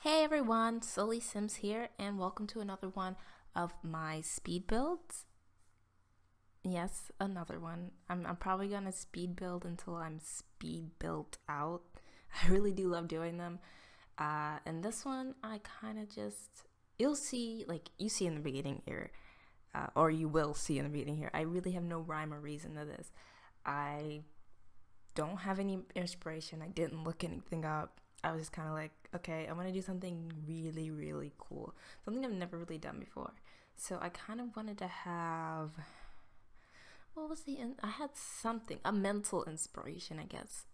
Hey everyone, Sully Sims here, and welcome to another one of my speed builds. Yes, another one. I'm probably gonna speed build until I'm speed built out. I really do love doing them. And this one, I kind of just, you'll see, like you see in the beginning here, or you will see in the beginning here. I really have no rhyme or reason to this. I don't have any inspiration. I didn't look anything up. I was just kind of like, okay, I'm gonna do something really, really cool, something I've never really done before. So I kind of wanted to have, what was I had something, a mental inspiration, I guess,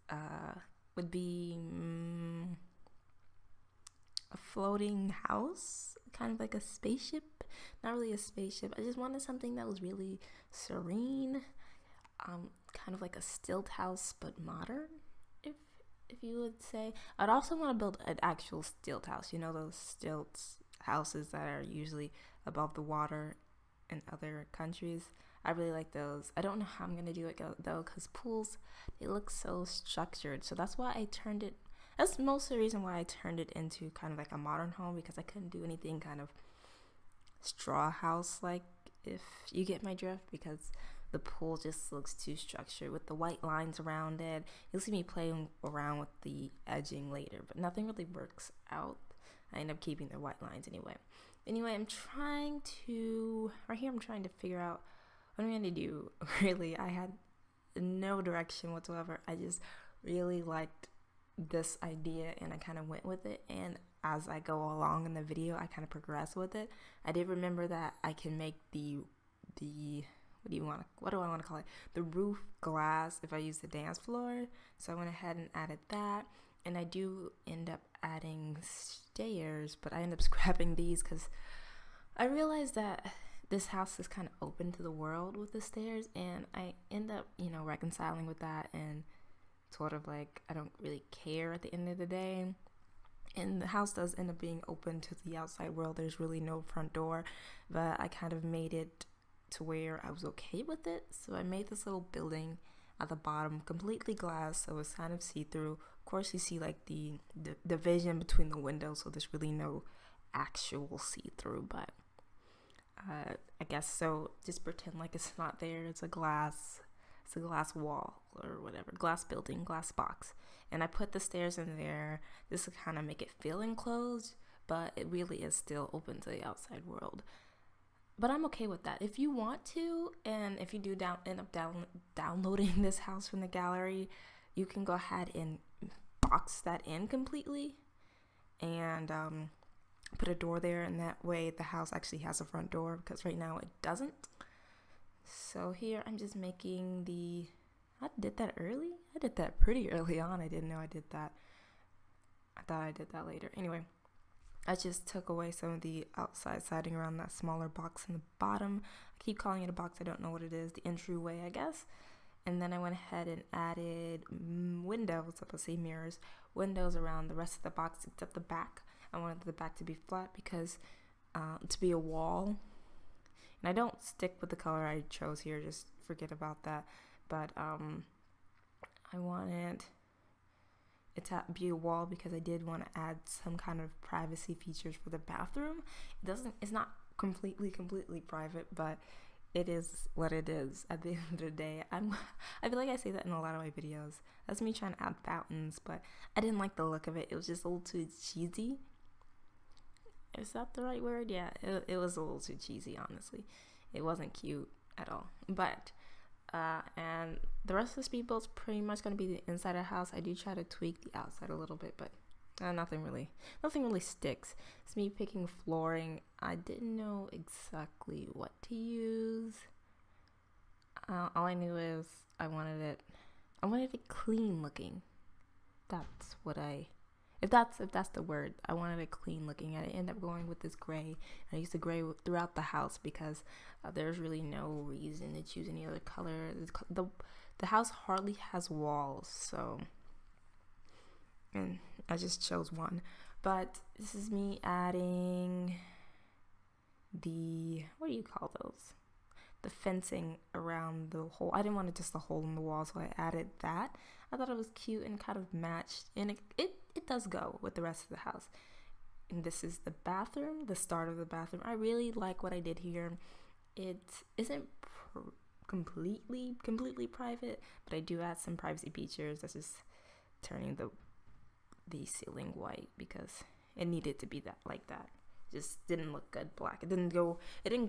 would be a floating house, kind of like a spaceship. Not really a spaceship. I just wanted something that was really serene, kind of like a stilt house but modern, if if you would say. I'd also want to build an actual stilt house. You know those stilts houses that are usually above the water in other countries. I really like those. I don't know how I'm gonna do it though, because pools, they look so structured. So that's why I turned it. That's most of the reason why I turned it into kind of like a modern home, because I couldn't do anything kind of straw house like, if you get my drift, because the pool just looks too structured with the white lines around it. You'll see me playing around with the edging later, but nothing really works out. I end up keeping the white lines anyway. Anyway, I'm trying to, right here, I'm trying to figure out what I'm going to do. Really, I had no direction whatsoever. I just really liked this idea and I kind of went with it. And as I go along in the video, I kind of progress with it. I did remember that I can make the what do I want to call it, the roof glass if I use the dance floor. So I went ahead and added that, and I do end up adding stairs, but I end up scrapping these because I realized that this house is kind of open to the world with the stairs, and I end up reconciling with that, and sort of like I don't really care at the end of the day. And the house does end up being open to the outside world. There's really no front door, but I kind of made it to where I was okay with it. So I made this little building at the bottom, completely glass, so it's kind of see-through. Of course, you see like the division between the windows, so there's really no actual see-through, but I guess so. Just pretend like it's not there. It's a glass wall or whatever, glass building, glass box. And I put the stairs in there just to kind of make it feel enclosed, but it really is still open to the outside world. But I'm okay with that. If you want to, and if you do end up downloading this house from the gallery, you can go ahead and box that in completely and put a door there, and that way the house actually has a front door, because right now it doesn't. So here I'm just making I did that early? I did that pretty early on. I didn't know I did that. I thought I did that later. Anyway, I just took away some of the outside siding around that smaller box in the bottom. I keep calling it a box. I don't know what it is. The entryway, I guess. And then I went ahead and added windows, let's say mirrors, windows around the rest of the box except the back. I wanted the back to be flat because to be a wall. And I don't stick with the color I chose here. Just forget about that. But I wanted it to be a wall because I did want to add some kind of privacy features for the bathroom. It's not completely private, but it is what it is at the end of the day. I feel like I say that in a lot of my videos. That's me trying to add fountains, but I didn't like the look of it. It was just a little too cheesy. Is that the right word? Yeah, it was a little too cheesy, honestly. It wasn't cute at all. But and the rest of the speed build's pretty much going to be the inside of the house. I do try to tweak the outside a little bit, but nothing really sticks. It's me picking flooring. I didn't know exactly what to use. All I knew is I wanted it clean looking. That's what if that's the word. I wanted it clean looking, and I ended up going with this gray. I used the gray throughout the house because there's really no reason to choose any other color. The house hardly has walls, so, and I just chose one. But this is me adding what do you call those? The fencing around the hole. I didn't want it just a hole in the wall, so I added that. I thought it was cute and kind of matched, and it does go with the rest of the house. And this is the bathroom, the start of the bathroom. I really like what I did here. It isn't completely private, but I do add some privacy features. That's just turning the ceiling white because it needed to be that like that. Just didn't look good black. It didn't go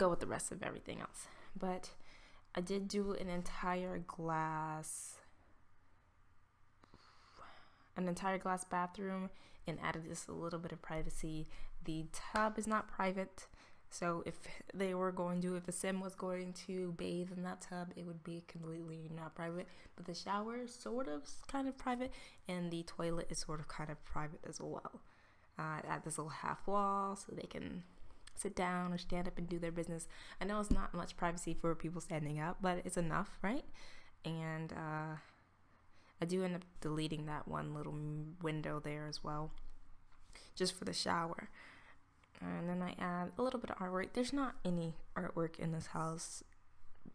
with the rest of everything else. But I did do an entire glass bathroom and added just a little bit of privacy. The tub is not private, so if a sim was going to bathe in that tub, it would be completely not private. But the shower is sort of kind of private, and the toilet is sort of kind of private as well. I add this little half wall so they can sit down or stand up and do their business. I know it's not much privacy for people standing up, but it's enough, right? And I do end up deleting that one little window there as well, just for the shower. And then I add a little bit of artwork. There's not any artwork in this house.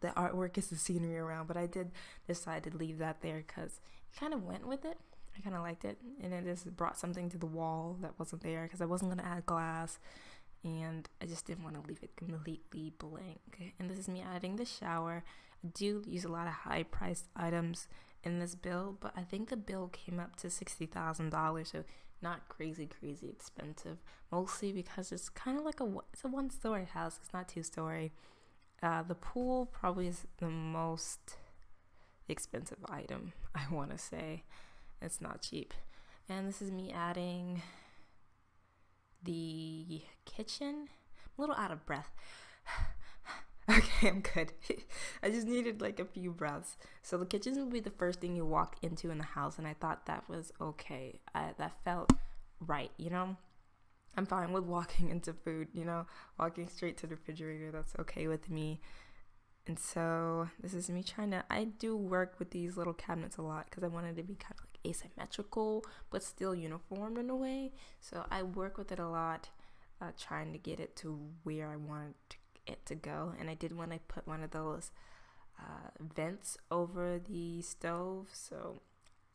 The artwork is the scenery around, but I did decide to leave that there because it kind of went with it. I kind of liked it, and it just brought something to the wall that wasn't there because I wasn't going to add glass, and I just didn't want to leave it completely blank. And this is me adding the shower. I do use a lot of high-priced items in this build, but I think the bill came up to $60,000, so not crazy expensive, mostly because it's kind of like it's a one-story house. It's not two-story. The pool probably is the most expensive item, I want to say. It's not cheap. And this is me adding the kitchen. I'm a little out of breath. Okay, I'm good. I just needed like a few breaths. So the kitchen will be the first thing you walk into in the house, and I thought that was okay. That felt right, you know? I'm fine with walking into food, you know? Walking straight to the refrigerator, that's okay with me. And so this is me I do work with these little cabinets a lot because I wanted to be kind of like asymmetrical, but still uniform in a way. So I work with it a lot, trying to get it to where I want it to go. And I did when I put one of those vents over the stove. So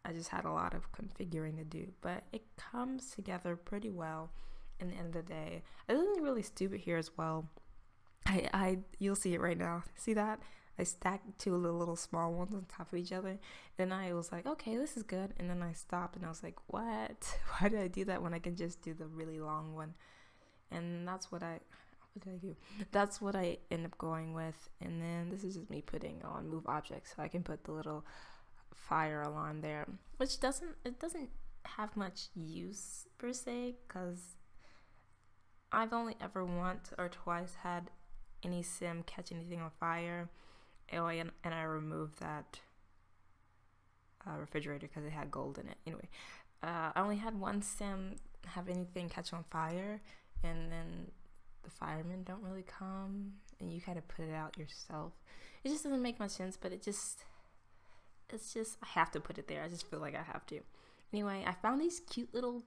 I just had a lot of configuring to do, but it comes together pretty well in the end of the day. I did something really stupid here as well. You'll see it right now. See that? I stacked two of the little small ones on top of each other. Then I was like, okay, this is good. And then I stopped and I was like, what? Why did I do that when I can just do the really long one? And that's what what did I do? That's what I end up going with. And then this is just me putting on move objects. So I can put the little fire alarm there, which doesn't have much use per se, because I've only ever once or twice had any sim catch anything on fire. And I removed that refrigerator because it had gold in it. Anyway, I only had one sim have anything catch on fire, and then the firemen don't really come, and you kind of put it out yourself. It just doesn't make much sense, but it's just I have to put it there. I just feel like I have to. Anyway, I found these cute little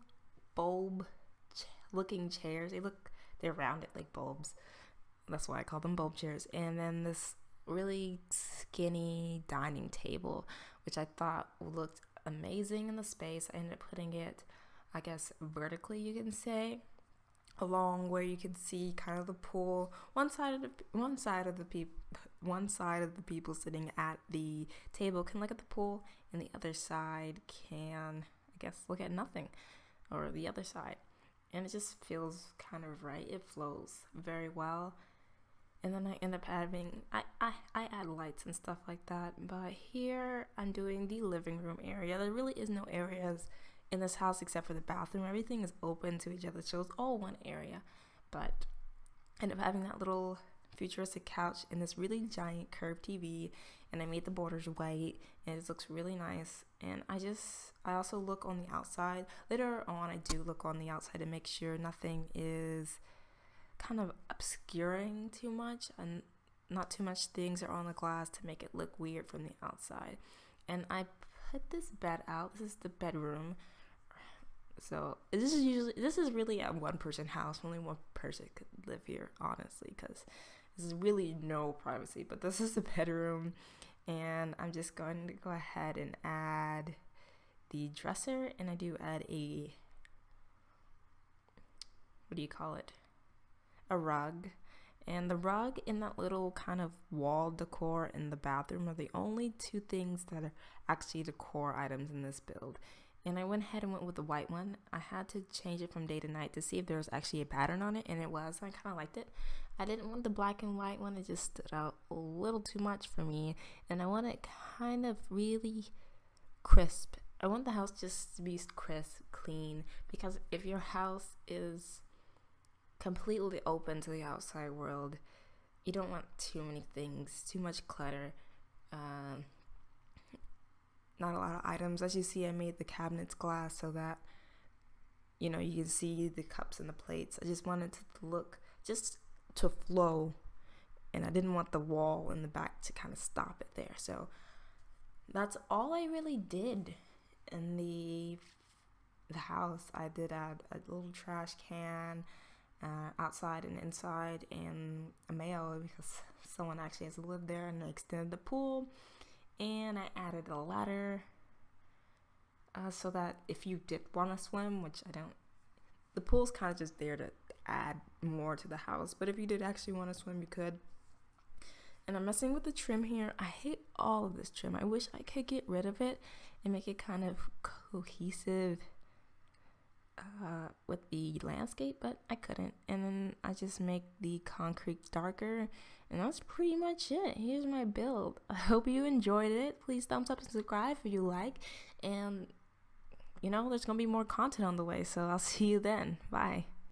bulb looking chairs. They're rounded like bulbs. That's why I call them bulb chairs. And then this really skinny dining table, which I thought looked amazing in the space. I ended up putting it, I guess, vertically, you can say, along where you can see kind of the pool. One side of the people sitting at the table can look at the pool, and the other side can, I guess, look at nothing, or the other side. And it just feels kind of right. It flows very well. And then I end up having, I add lights and stuff like that. But here I'm doing the living room area. There really is no areas in this house except for the bathroom. Everything is open to each other, so it's all one area. But I end up having that little futuristic couch and this really giant curved TV, and I made the borders white, and it looks really nice. And I also look on the outside. Later on, I do look on the outside to make sure nothing is kind of obscuring too much, and not too much things are on the glass to make it look weird from the outside. And I put this bed out. This is the bedroom. So this is really a one-person house. Only one person could live here, honestly, because there's really no privacy. But this is the bedroom, and I'm just going to go ahead and add the dresser, and I do add a what do you call it? A rug. And the rug and that little kind of wall decor in the bathroom are the only two things that are actually decor items in this build. And I went ahead and went with the white one. I had to change it from day to night to see if there was actually a pattern on it, and it was. I kind of liked it. I didn't want the black and white one. It just stood out a little too much for me, and I want it kind of really crisp. I want the house just to be crisp, clean, because if your house is completely open to the outside world, you don't want too many things, too much clutter. Not a lot of items. As you see, I made the cabinets glass so that, you know, you can see the cups and the plates. I just wanted to look, just to flow, and I didn't want the wall in the back to kind of stop it there. So that's all I really did in the house. I did add a little trash can outside and inside, and a mail because someone actually has lived there, and I extended the pool. And I added a ladder so that if you did want to swim, which I don't, the pool's kind of just there to add more to the house. But if you did actually want to swim, you could. And I'm messing with the trim here. I hate all of this trim. I wish I could get rid of it and make it kind of cohesive with the landscape, but I couldn't. And then I just make the concrete darker, and that's pretty much it. Here's my build. I hope you enjoyed it. Please thumbs up and subscribe if you like, and you know, there's gonna be more content on the way, so I'll see you then. Bye.